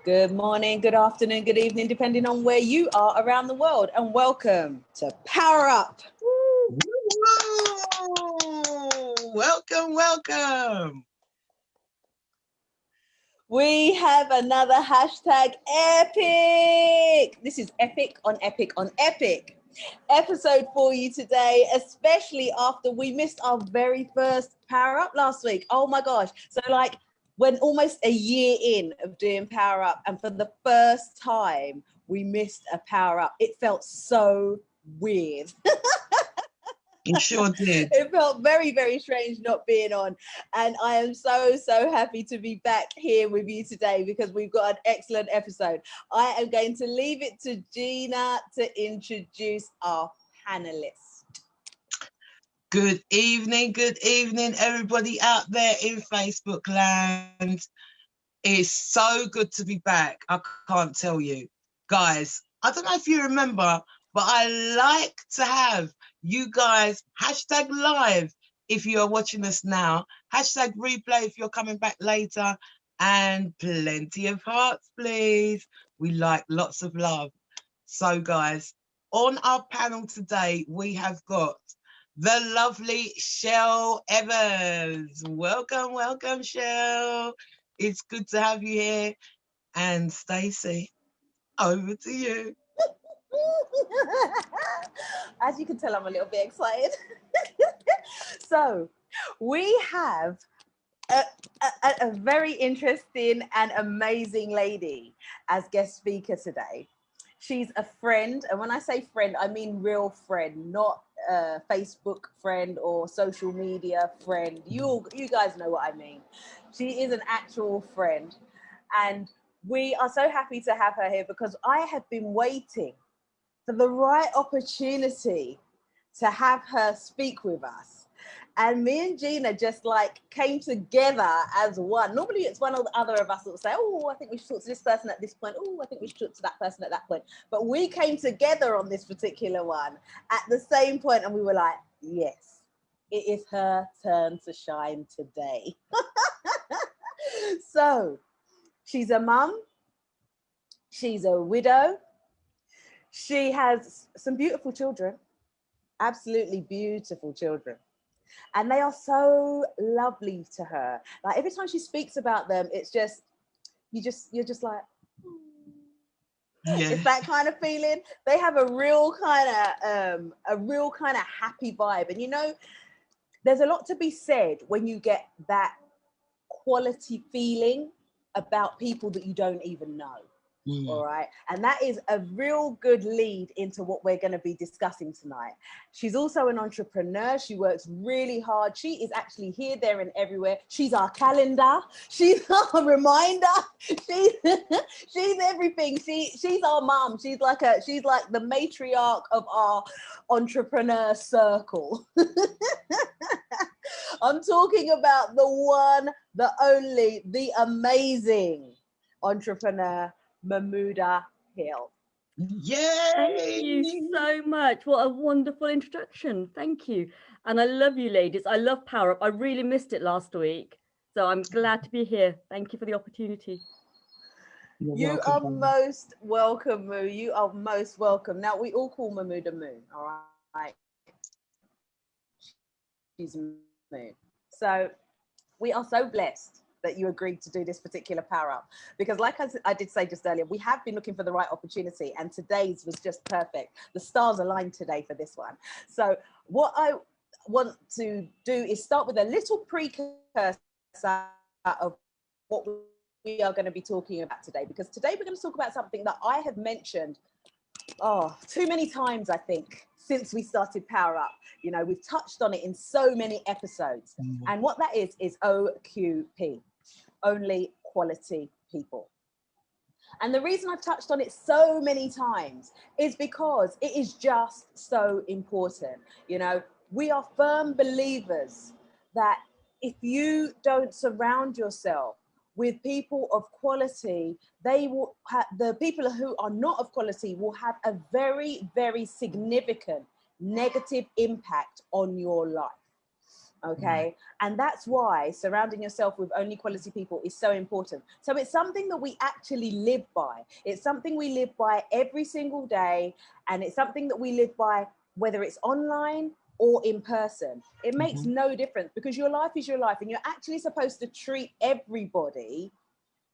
Good morning, good afternoon, good evening, depending on where you are around the world. And welcome to Power Up. Woo! Welcome, welcome. We have another hashtag epic. This is epic on epic on epic episode for you today, especially after we missed our very first Power Up last week. Oh my gosh. So like when almost a year in of doing Power Up, and for the first time we missed a Power Up, it felt so weird. You sure did. It felt very, very strange not being on. And I am so happy to be back here with you today because we've got an excellent episode. I am going to leave it to Gina to introduce our panelists. Good evening, everybody out there in Facebook land. It's so good to be back. I can't tell you. Guys, I don't know if you remember, but I like to have you guys hashtag live if you are watching us now, hashtag replay if you're coming back later, and plenty of hearts, please. We like lots of love. So guys, on our panel today, we have got the lovely Shell Evans. Welcome, welcome, Shell. It's good to have you here. And Stacey, over to you. As you can tell, I'm a little bit excited. So we have a very interesting and amazing lady as guest speaker today. She's a friend, and when I say friend, I mean real friend, not a Facebook friend or social media friend. You guys know what I mean. She is an actual friend, and we are so happy to have her here because I have been waiting for the right opportunity to have her speak with us. And me and Gina just like came together as one. Normally it's one or the other of us that will say, oh, I think we should talk to this person at this point. Oh, I think we should talk to that person at that point. But we came together on this particular one at the same point, and we were like, yes, it is her turn to shine today. So she's a mum. She's a widow. She has some beautiful children, absolutely beautiful children. And they are so lovely to her. Like every time she speaks about them, it's just, you're just like, yeah. It's that kind of feeling. They have a real kind of happy vibe. And you know, there's a lot to be said when you get that quality feeling about people that you don't even know. All right. And that is a real good lead into what we're going to be discussing tonight. She's also an entrepreneur. She works really hard. She is actually here, there, and everywhere. She's our calendar. She's our reminder. She's everything. She's our mom. She's like the matriarch of our entrepreneur circle. I'm talking about the one, the only, the amazing entrepreneur, Mahmouda Hill. Yay! Thank you so much. What a wonderful introduction. Thank you. And I love you, ladies. I love Power Up. I really missed it last week. So I'm glad to be here. Thank you for the opportunity. You are most welcome, Moo. You are most welcome. Now, we all call Mahmouda Moon, all right? She's Moon. So we are so blessed that you agreed to do this particular Power Up, because like I did say just earlier, we have been looking for the right opportunity, and today's was just perfect. The stars aligned today for this one. So what I want to do is start with a little precursor of what we are going to be talking about today, because today we're going to talk about something that I have mentioned too many times, I think, since we started Power Up. You know, we've touched on it in so many episodes. And what that is OQP, only quality people. And the reason I've touched on it so many times is because it is just so important. You know, we are firm believers that if you don't surround yourself with people of quality, they will the people who are not of quality will have a very, very significant negative impact on your life. Okay. And that's why surrounding yourself with only quality people is so important. So it's something that we actually live by. It's something we live by every single day. And it's something that we live by, whether it's online or in person. It makes no difference, because your life is your life, and you're actually supposed to treat everybody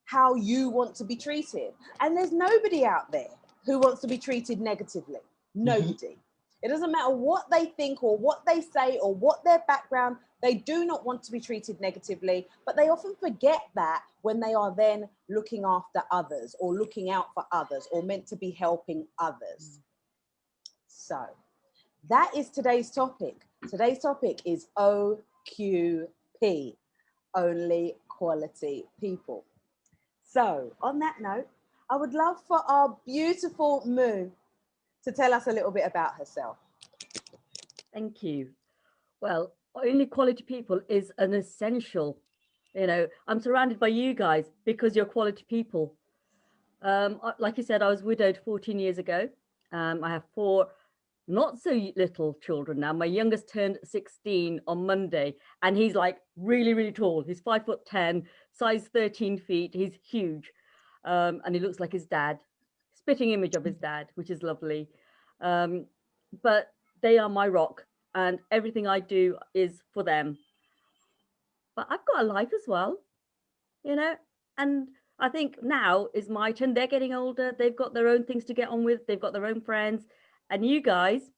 how you want to be treated. And there's nobody out there who wants to be treated negatively. Nobody. It doesn't matter what they think or what they say or what their background, they do not want to be treated negatively, but they often forget that when they are then looking after others or looking out for others or meant to be helping others. So that is today's topic. Today's topic is OQP, only quality people. So on that note, I would love for our beautiful Moo to tell us a little bit about herself. Thank you. Well, only quality people is an essential. You know, I'm surrounded by you guys because you're quality people. Like you said, I was widowed 14 years ago. I have 4 not so little children now. My youngest turned 16 on Monday, and he's like really, really tall. He's 5'10", size 13 feet. He's huge. And he looks like his dad, spitting image of his dad, which is lovely. But they are my rock, and everything I do is for them. But I've got a life as well, you know, and I think now is my turn. They're getting older. They've got their own things to get on with. They've got their own friends. And you guys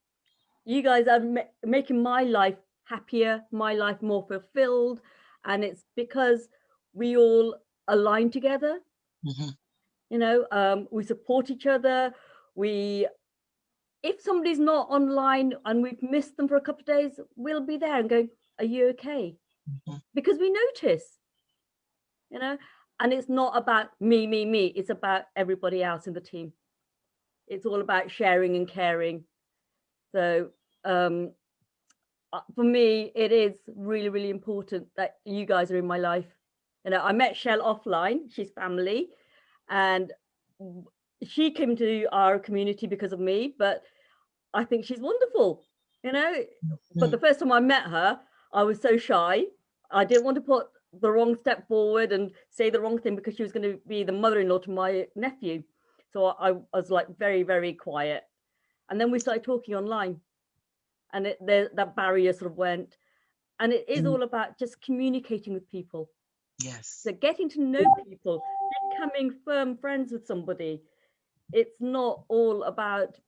are making my life happier, my life more fulfilled. And it's because we all align together. You know, we support each other. If somebody's not online and we've missed them for a couple of days, we'll be there and go, are you okay? Because we notice, you know, and it's not about me. It's about everybody else in the team. It's all about sharing and caring. So for me, it is really, really important that you guys are in my life. You know, I met Shell offline. She's family, and she came to our community because of me, but I think she's wonderful, you know. But the first time I met her, I was so shy. I didn't want to put the wrong step forward and say the wrong thing, because she was going to be the mother-in-law to my nephew. So I was like very, very quiet. And then we started talking online, and that barrier sort of went. And it is all about just communicating with people. Yes. So getting to know people, becoming firm friends with somebody. It's not all about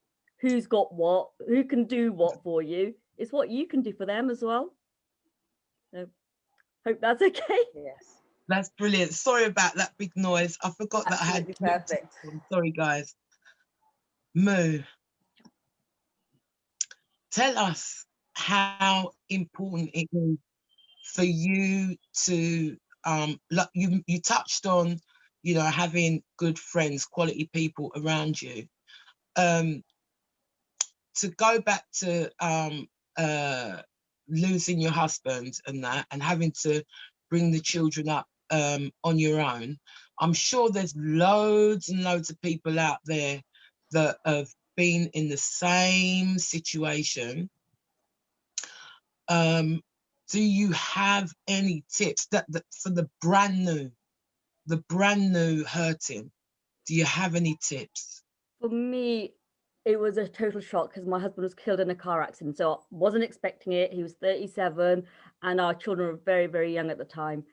who's got what, who can do what for you. It's what you can do for them as well. So hope that's okay. Yes. That's brilliant. Sorry about that big noise. I forgot Absolutely that I had. perfect. Sorry, guys. Moo, tell us how important it is for you to, like you touched on, you know, having good friends, quality people around you. To go back to losing your husband and that, and having to bring the children up on your own, I'm sure there's loads and loads of people out there that have been in the same situation. Do you have any tips that for the brand new hurting? Do you have any tips? For me, it was a total shock because my husband was killed in a car accident. So I wasn't expecting it. He was 37 and our children were very, very young at the time.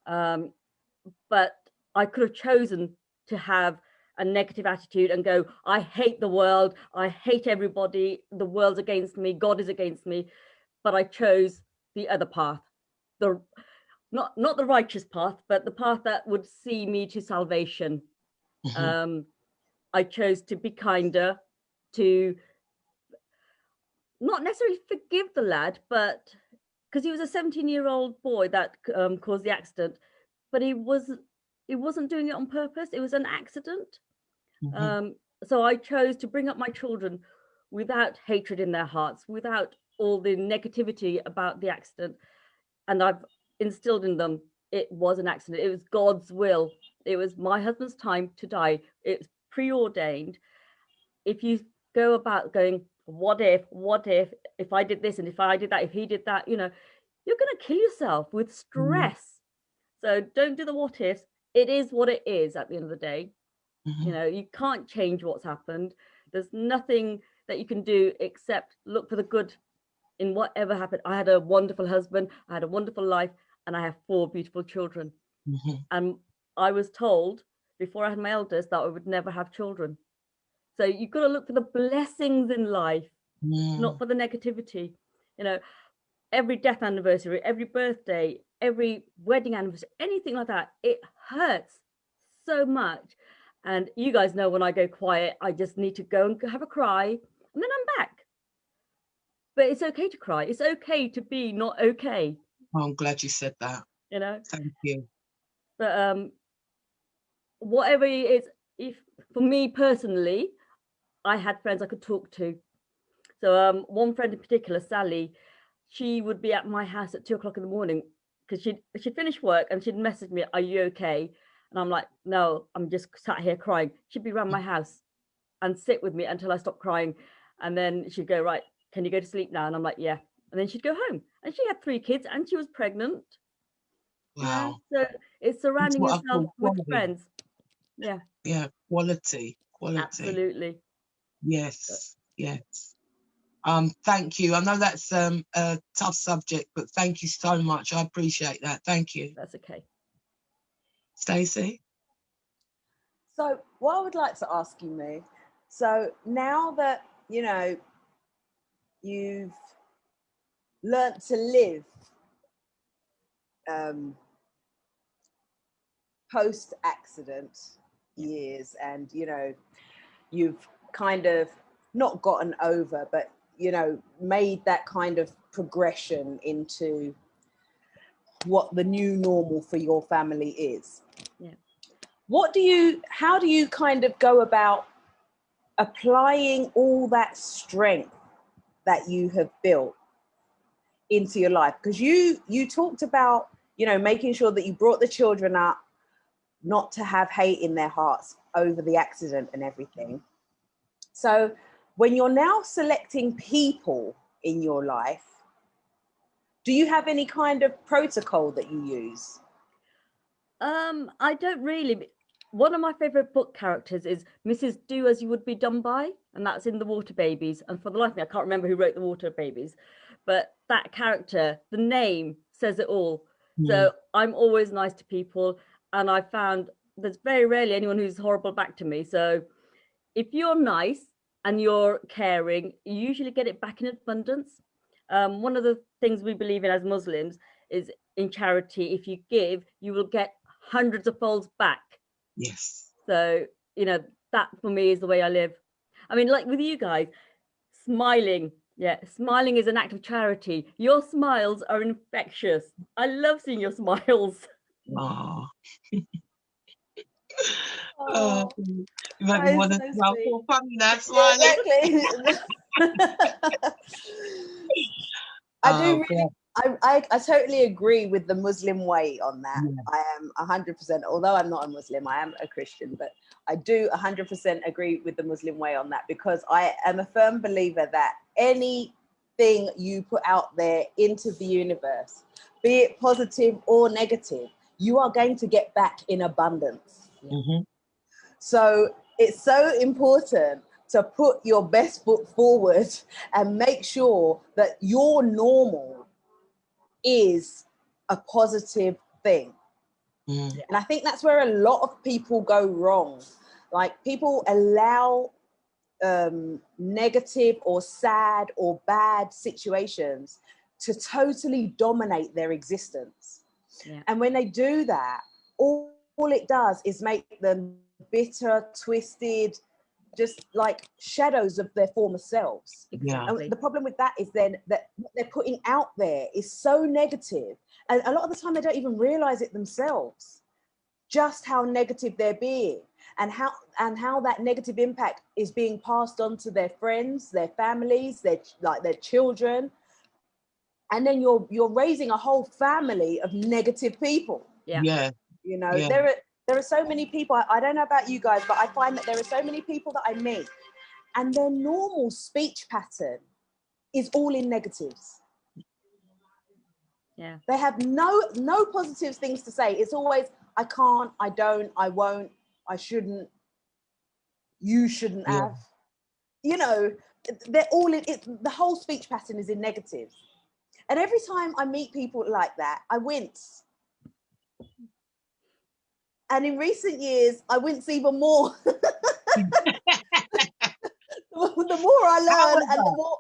But I could have chosen to have a negative attitude and go, I hate the world. I hate everybody. The world's against me. God is against me. But I chose the other path, not the righteous path, but the path that would see me to salvation. I chose to be kinder, to not necessarily forgive the lad, but because he was a 17-year-old boy that caused the accident, but he wasn't doing it on purpose. It was an accident. So I chose to bring up my children without hatred in their hearts, without all the negativity about the accident. And I've instilled in them, it was an accident. It was God's will. It was my husband's time to die. It's preordained. If you go about going, what if I did this, and if I did that, if he did that, you know, you're going to kill yourself with stress. So don't do the what ifs. It is what it is at the end of the day. You know, you can't change what's happened. There's nothing that you can do except look for the good in whatever happened. I had a wonderful husband, I had a wonderful life, and I have 4 beautiful children. And I was told before I had my eldest that I would never have children. So you've got to look for the blessings in life, not for the negativity. You know, every death anniversary, every birthday, every wedding anniversary, anything like that, it hurts so much. And you guys know when I go quiet, I just need to go and have a cry, and then I'm back. But it's okay to cry. It's okay to be not okay. Oh, I'm glad you said that. You know. Thank you. But whatever it is, if for me personally, I had friends I could talk to. So one friend in particular, Sally, she would be at my house at 2 o'clock in the morning because she'd finished work and she'd message me, "Are you okay?" And I'm like, "No, I'm just sat here crying." She'd be around my house and sit with me until I stopped crying, and then she'd go, "Right, can you go to sleep now?" And I'm like, "Yeah." And then she'd go home. And she had 3 kids and she was pregnant. Wow. So it's surrounding That's what I yourself call with quality. friends. Yeah. Yeah, quality. Absolutely. Yes, yes. Thank you. I know that's a tough subject, but thank you so much. I appreciate that. Thank you. That's okay. Stacey? So what I would like to ask you, Moo, so now that, you know, you've learnt to live post-accident years, and, you know, you've kind of not gotten over, but, you know, made that kind of progression into what the new normal for your family is. Yeah. How do you kind of go about applying all that strength that you have built into your life? Because you talked about, you know, making sure that you brought the children up not to have hate in their hearts over the accident and everything. So when you're now selecting people in your life, do you have any kind of protocol that you use? I don't really. One of my favorite book characters is Mrs. Do As You Would Be Done By, and that's in The Water Babies. And for the life of me, I can't remember who wrote The Water Babies, but that character, the name says it all. So I'm always nice to people, and I found there's very rarely anyone who's horrible back to me. So if you're nice and you're caring, you usually get it back in abundance. One of the things we believe in as Muslims is in charity, if you give, you will get hundreds of folds back. Yes. So, you know, that for me is the way I live. I mean, like with you guys, smiling. Yeah, smiling is an act of charity. Your smiles are infectious. I love seeing your smiles. Oh. Oh, You make me want to smile for funny now, smiling. Yeah, exactly. I totally agree with the Muslim way on that. Yeah. I am 100%, although I'm not a Muslim, I am a Christian, but I do 100% agree with the Muslim way on that, because I am a firm believer that anything you put out there into the universe, be it positive or negative, you are going to get back in abundance. So it's so important to put your best foot forward and make sure that your normal is a positive thing. And I think that's where a lot of people go wrong. Like, people allow negative or sad or bad situations to totally dominate their existence. Yeah. And when they do that, all it does is make them bitter, twisted, just like shadows of their former selves. Exactly. And the problem with that is then that what they're putting out there is so negative, and a lot of the time they don't even realize it themselves, just how negative they're being, and how that negative impact is being passed on to their friends, their families, their children, and then you're raising a whole family of negative people. Yeah. You know, Yeah. there are so many people, I don't know about you guys, but I find that there are so many people that I meet, and their normal speech pattern is all in negatives. Yeah. They have no positive things to say. It's always, I can't, I don't, I won't, I shouldn't, you shouldn't have. You know, they're all in it. The whole speech pattern is in negatives. And every time I meet people like that, I wince. And in recent years, I wince even more. The more I learn, and the more.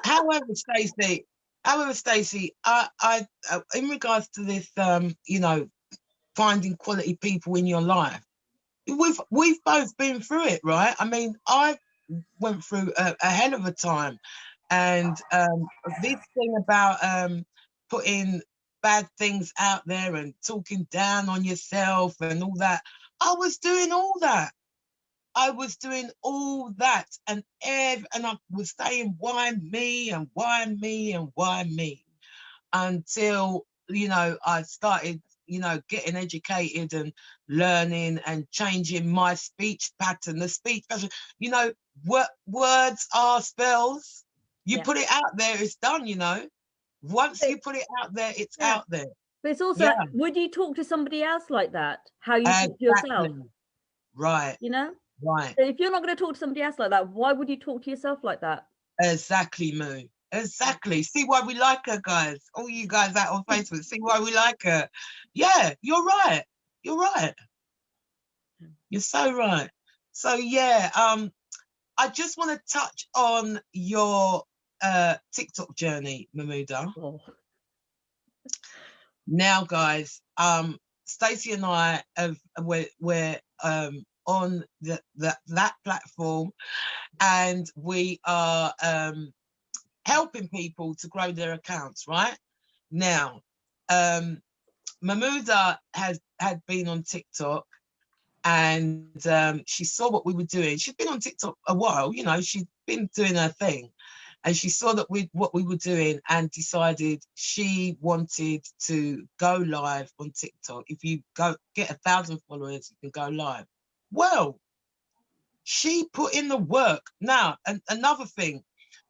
However, Stacey, I in regards to this, you know, finding quality people in your life, we've both been through it, right? I mean, I went through a hell of a time, and this thing about putting bad things out there and talking down on yourself and all that, I was doing all that. I was doing all that, and I was saying, why me and why me and why me, until, you know, I started, you know, getting educated and learning and changing my speech pattern, the speech pattern. You know, words are spells. You put it out there, it's done, you know. Once you put it out there, it's out there. But it's also, would you talk to somebody else like that? How you talk to yourself? Right. You know? Right. So if you're not going to talk to somebody else like that, why would you talk to yourself like that? Exactly, Moo. Exactly. See why we like her, guys. All you guys out on Facebook, see why we like her. Yeah, you're right. You're right. You're so right. So yeah, I just want to touch on your TikTok journey, Mahmouda. Oh. Now, guys, Stacey and I we're on that platform, and we are helping people to grow their accounts. Right now, Mahmouda had been on TikTok, and she saw what we were doing. She'd been on TikTok a while, you know, she'd been doing her thing, and she saw that what we were doing and decided she wanted to go live on TikTok. If you get 1,000 followers, you can go live. Well, she put in the work. Now, another thing,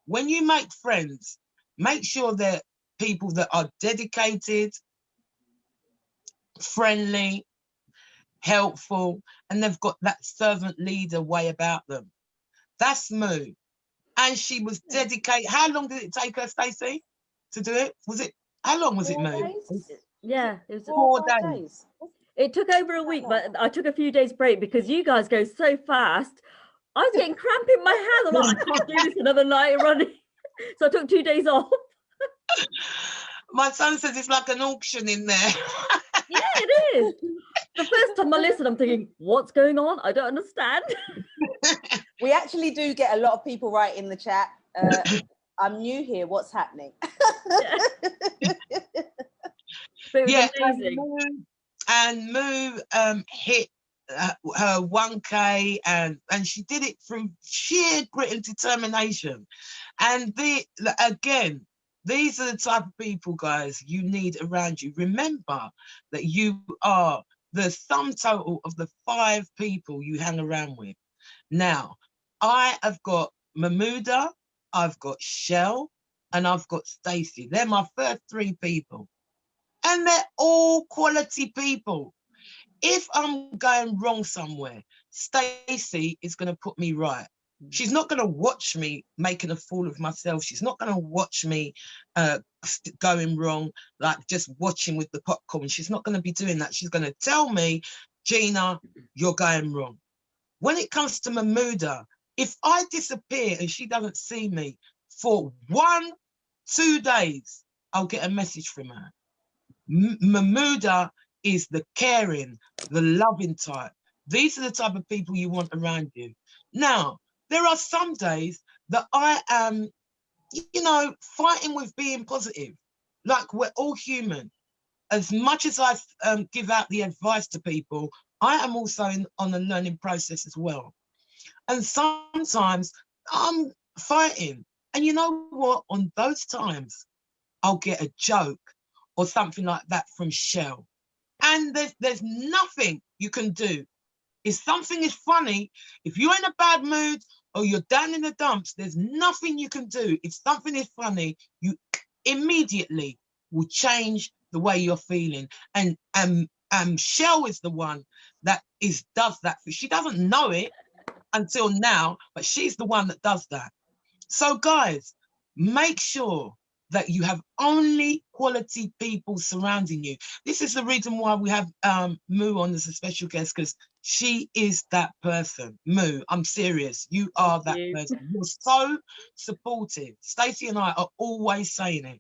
when you make friends, make sure they're people that are dedicated, friendly, helpful, and they've got that servant leader way about them. That's Moo. And she was dedicated. How long did it take her, Stacey, to do it? How long was it, Moo? Yeah, it was 4 days. It took over a week, but I took a few days break because you guys go so fast. I was getting cramp in my hand. I'm like, I can't do this another night running. So I took 2 days off. My son says it's like an auction in there. Yeah, it is. The first time I listened, I'm thinking, what's going on? I don't understand. We actually do get a lot of people right in the chat. I'm new here. What's happening? Yeah, amazing. And Moo hit her 1K, and she did it through sheer grit and determination. And again, these are the type of people, guys, you need around you. Remember that you are the sum total of the 5 people you hang around with. Now, I have got Mahmouda, I've got Shell, and I've got Stacey. They're my first 3 people. And they're all quality people. If I'm going wrong somewhere, Stacey is going to put me right. She's not going to watch me making a fool of myself. She's not going to watch me going wrong, like just watching with the popcorn. She's not going to be doing that. She's going to tell me, Gina, you're going wrong. When it comes to Mahmouda, if I disappear and she doesn't see me for 1-2 days, I'll get a message from her. Mahmouda is the caring, the loving type. These are the type of people you want around you. Now, there are some days that I am, you know, fighting with being positive. Like, we're all human. As much as I give out the advice to people, I am also on a learning process as well. And sometimes I'm fighting. And you know what? On those times, I'll get a joke or something like that from Shell. And there's nothing you can do. If something is funny, if you're in a bad mood or you're down in the dumps, there's nothing you can do. If something is funny, you immediately will change the way you're feeling. And Shell is the one that does that. She doesn't know it until now, but she's the one that does that. So guys, make sure that you have only quality people surrounding you. This is the reason why we have Moo on as a special guest, because she is that person. Moo, I'm serious. You are that person. You're so supportive. Stacey and I are always saying it.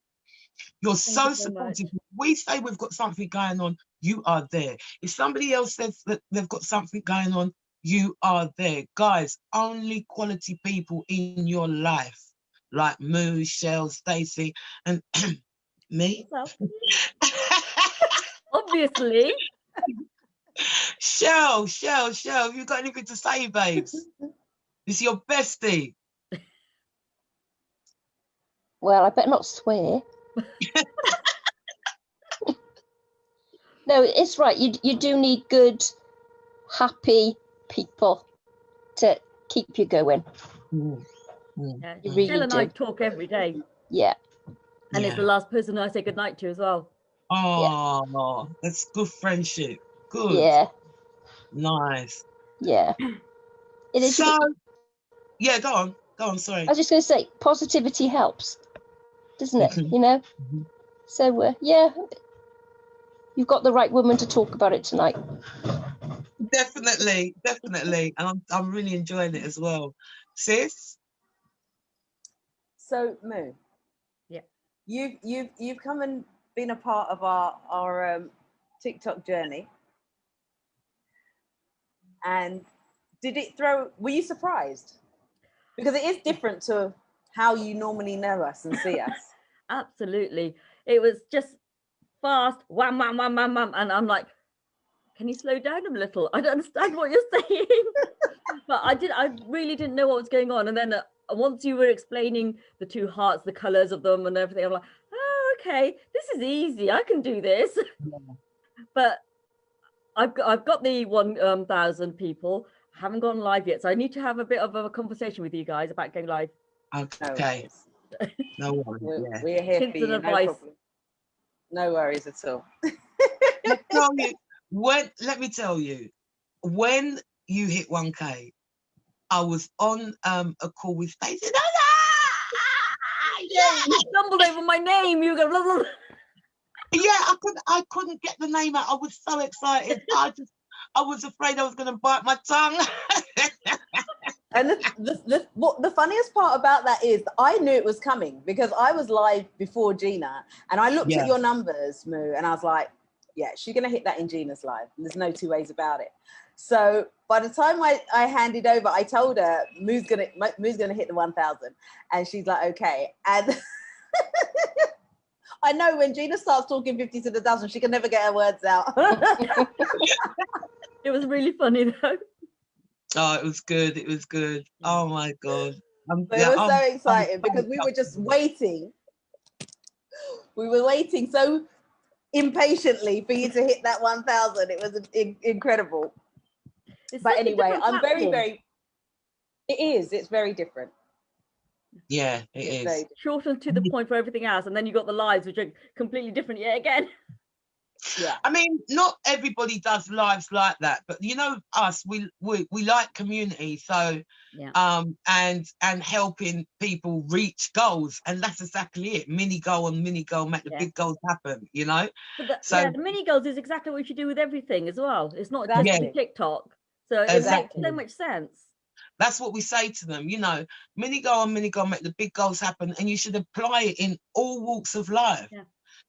You're so supportive. If we say we've got something going on, you are there. If somebody else says that they've got something going on, you are there. Guys, only quality people in your life, like Moo, Shell, Stacey, and me. Obviously. Shell, have you got anything to say, babes? It's your bestie. Well, I better not swear. No, it's right. You do need good, happy people to keep you going. Yeah. You really Shell and do. I talk every day. Yeah. And it's the last person I say goodnight to as well. Oh, that's good friendship. Good. Yeah. Nice. Yeah. It is. So, yeah, go on, sorry. I was just going to say, positivity helps, doesn't it? Mhm. You know? Mhm. So, yeah, you've got the right woman to talk about it tonight. Definitely. And I'm really enjoying it as well. Sis? So Moo, Yeah, you've come and been a part of our TikTok journey, and were you surprised? Because it is different to how you normally know us and see us. absolutely. It was just fast, wham, wham, wham, wham, wham, and I'm like, can you slow down a little? I don't understand what you're saying. But I really didn't know what was going on. And then once you were explaining the two hearts, the colors of them and everything, I'm like, oh, okay, this is easy. I can do this. Yeah. But I've got the 1,000 people. Haven't gone live yet, so I need to have a bit of a conversation with you guys about going live. Okay. No worries. We're here Hints for you. and No advice. problem. No worries at all. Let me tell you, when you hit 1K, I was on a call with Stacey. Yeah, you stumbled over my name. You go, blah, blah, blah. Yeah, I couldn't get the name out. I was so excited. I was afraid I was going to bite my tongue. And the funniest part about that is that I knew it was coming because I was live before Gina, and I looked at your numbers, Moo, and I was like, yeah, she's going to hit that in Gina's live. There's no two ways about it. So by the time I handed over, I told her Moo's gonna hit the 1,000, and she's like, okay. And I know when Gina starts talking 50 to the dozen, she can never get her words out. It was really funny though. Oh, it was good. It was good. Oh my God. It was so exciting because we were just waiting. We were waiting so impatiently for you to hit that 1,000. It was incredible. But anyway, I'm very, it is. It's very different. Yeah, it is. Short and to the point for everything else. And then you got the lives, which are completely different yet again. Yeah. I mean, not everybody does lives like that, but you know, us, we like community. So, and helping people reach goals. And that's exactly it. Mini goal and mini goal make the big goals happen, you know? But the mini goals is exactly what you should do with everything as well. It's not just TikTok. So it makes so much sense. That's what we say to them, you know, mini goal and mini goal make the big goals happen, and you should apply it in all walks of life. Yeah.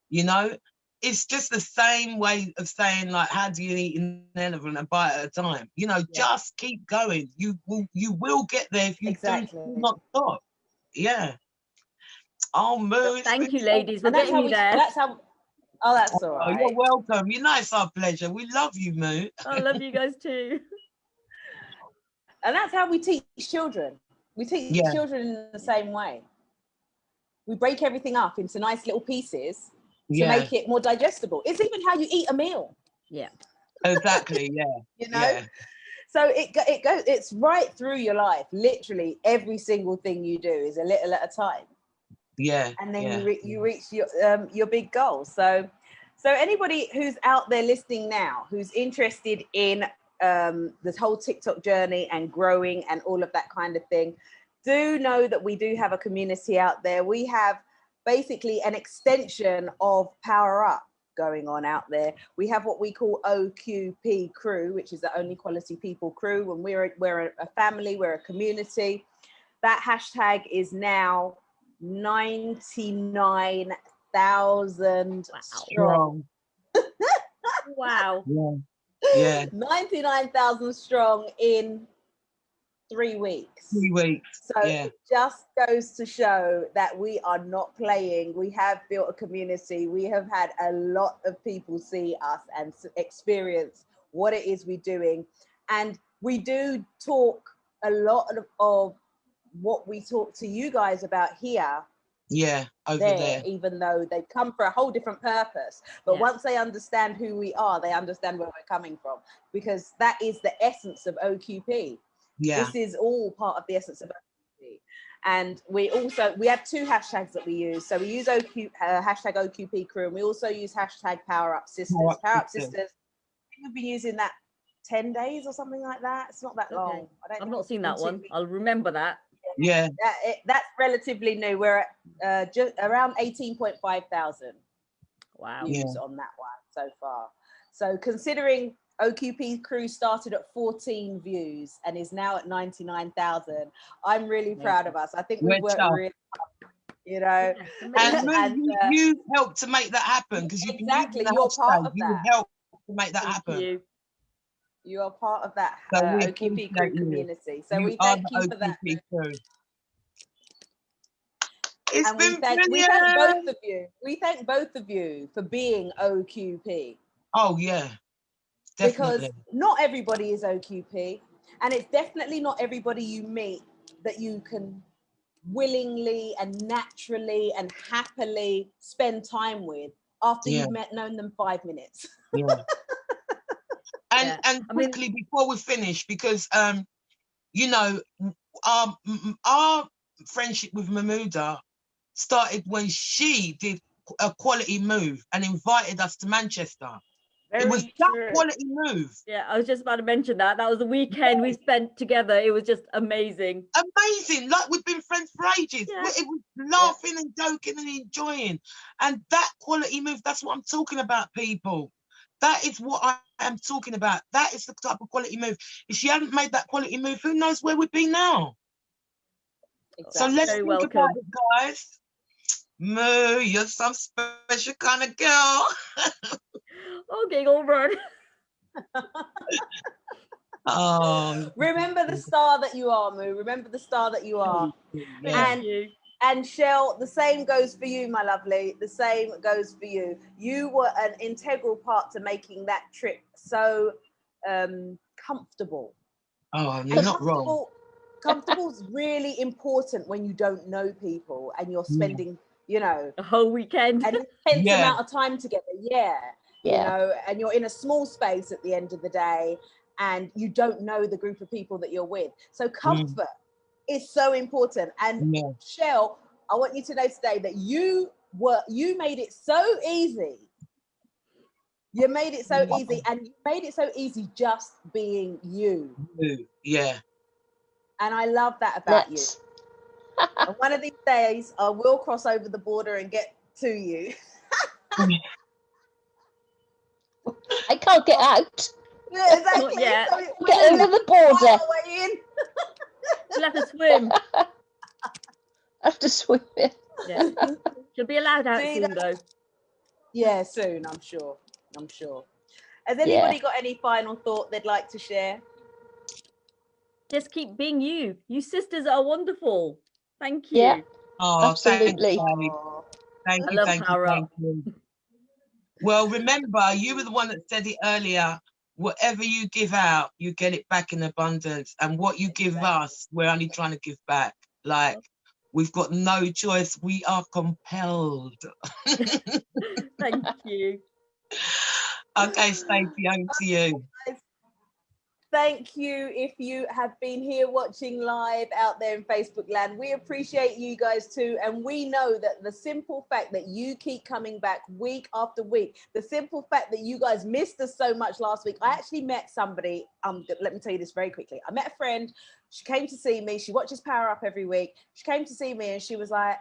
You know, it's just the same way of saying, like, how do you eat an elephant a bite at a time? You know, just keep going. You will get there if you do not stop. Yeah. Oh, Moo. Thank you, ladies. We're getting you there. That's all right. You're welcome. You know, it's our pleasure. We love you, Moo. I love you guys too. And that's how we teach children. We teach children in the same way. We break everything up into nice little pieces to make it more digestible. It's even how you eat a meal. Yeah. Exactly. Yeah. You know. Yeah. So it goes. It's right through your life. Literally, every single thing you do is a little at a time. Yeah. And then yeah. you reach your big goal. So anybody who's out there listening now, who's interested in this whole TikTok journey and growing and all of that kind of thing, do know that we do have a community out there. We have basically an extension of Power Up going on out there. We have what we call OQP Crew, which is the Only Quality People Crew. And we're a family, we're a community. That hashtag is now 99,000 strong. Wow. Yeah. 99,000 strong in 3 weeks. 3 weeks. So it just goes to show that we are not playing. We have built a community. We have had a lot of people see us and experience what it is we're doing. And we do talk a lot of what we talk to you guys about here. Yeah, over there. Even though they come for a whole different purpose. But once they understand who we are, they understand where we're coming from, because that is the essence of OQP. Yeah. This is all part of the essence of OQP. And we have 2 hashtags that we use. So we use hashtag OQP Crew, and we also use hashtag Power Up Sisters. Power Up Sisters. I think we've been using that 10 days or something like that. It's not that long. I've not seen that one. I'll remember that. Yeah. That's relatively new. We're at just around 18.5 thousand views on that one so far. So considering OQP Crew started at 14 views and is now at 99,000, I'm really proud of us. I think we've worked really hard, you know. And you helped to make that happen, because you're part of that. You helped to make that happen. You are part of that OQP Crew community. So we thank you for that. It's been brilliant. We thank both of you. We thank both of you for being OQP. Oh, yeah. Definitely. Because not everybody is OQP. And it's definitely not everybody you meet that you can willingly and naturally and happily spend time with after you've known them 5 minutes. Yeah. And quickly before we finish, because you know, our friendship with Mahmouda started when she did a quality move and invited us to Manchester. It was that quality move. Yeah, I was just about to mention that. That was the weekend we spent together. It was just amazing. Amazing. Like, we've been friends for ages. Yeah. It was laughing and joking and enjoying. And that quality move, that's what I'm talking about, people. That is what I am talking about. That is the type of quality move. If she hadn't made that quality move, who knows where we'd be now? Exactly. So let's think about it, guys. Moo, you're some special kind of girl. Okay, over. Oh, remember the star that you are, Moo. Remember the star that you are. Yeah. And Shell, the same goes for you, my lovely. The same goes for you. You were an integral part to making that trip so comfortable. Oh, you're not wrong. Comfortable is really important when you don't know people and you're spending, you know, a whole weekend, an intense amount of time together. You know, and you're in a small space at the end of the day, and you don't know the group of people that you're with. So comfort is so important. And Shell, I want you to know today that you made it so easy. You made it so easy, and you made it so easy just being you. Yeah. And I love that about you. And one of these days, I will cross over the border and get to you. I can't get out. Yeah, exactly. Yeah. So get over the border. You'll have to swim. Have to swim. Yeah. She'll be allowed out soon, though. Yeah, soon, I'm sure. Has anybody got any final thought they'd like to share? Just keep being you. You sisters are wonderful. Thank you. Yeah. Oh, absolutely. Thank you. Well, remember, you were the one that said it earlier. Whatever you give out, you get it back in abundance. And what you give us, we're only trying to give back. Like, we've got no choice. We are compelled. Thank you. Okay, Stacey, over to you. thank you if you have been here watching live out there in Facebook land. We appreciate you guys too. And we know that the simple fact that you keep coming back week after week, the simple fact that you guys missed us so much last week. I actually met somebody, let me tell you this very quickly. I met a friend, she came to see me. She watches Power Up every week. She came to see me and she was like,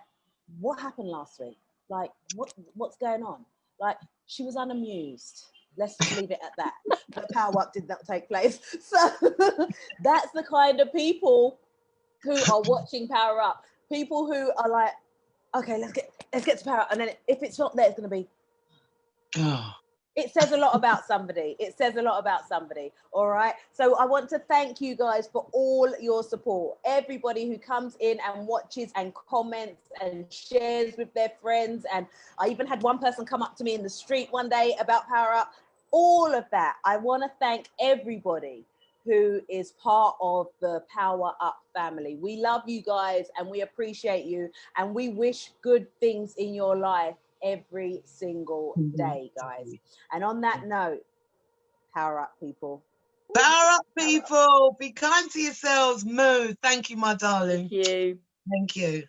what happened last week? Like, what's going on? Like, she was unamused. Let's just leave it at that. The Power Up did not take place. So that's the kind of people who are watching Power Up. People who are like, okay, let's get to Power Up. And then if it's not there, it's going to be, it says a lot about somebody. It says a lot about somebody. All right. So I want to thank you guys for all your support. Everybody who comes in and watches and comments and shares with their friends. And I even had one person come up to me in the street one day about Power Up. All of that. I want to thank everybody who is part of the Power Up family. We love you guys and we appreciate you. And we wish good things in your life every single day, guys. And on that note, power up, people. Power up, people. Be kind to yourselves. Moo. Thank you, my darling. Thank you. Thank you.